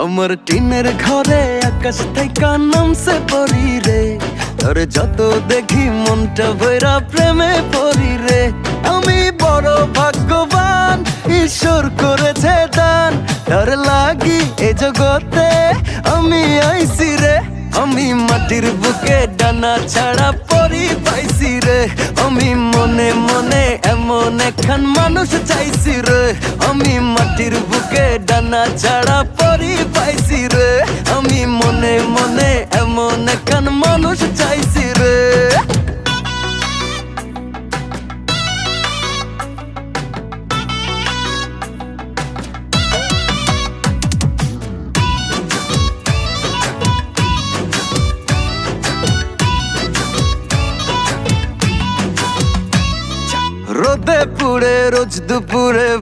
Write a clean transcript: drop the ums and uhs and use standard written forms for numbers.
আমার টিনের ঘরে আকাশ থেকে নামছে পরি রে, তোরে যত দেখি মনটা ভৈরা প্রেমে পড়ি রে। আমি বড় ভাগ্যবান, ঈশ্বর করেছে দান, তার লাগি এ জগতে আমি আইছি রে। আমি মাটির বুকে ডানা ছাড়া পরি পাইছি রে, আমি মনে মনে এমন একখান মানুষ চাইছি রে। আমি মাটির বুকে ডানা ছাড়া পরি পাইছি রে, আমি মনে মনে এমন একখান মানুষ চাইছি রে। রোদে পুড়ে রোজ দুপুরে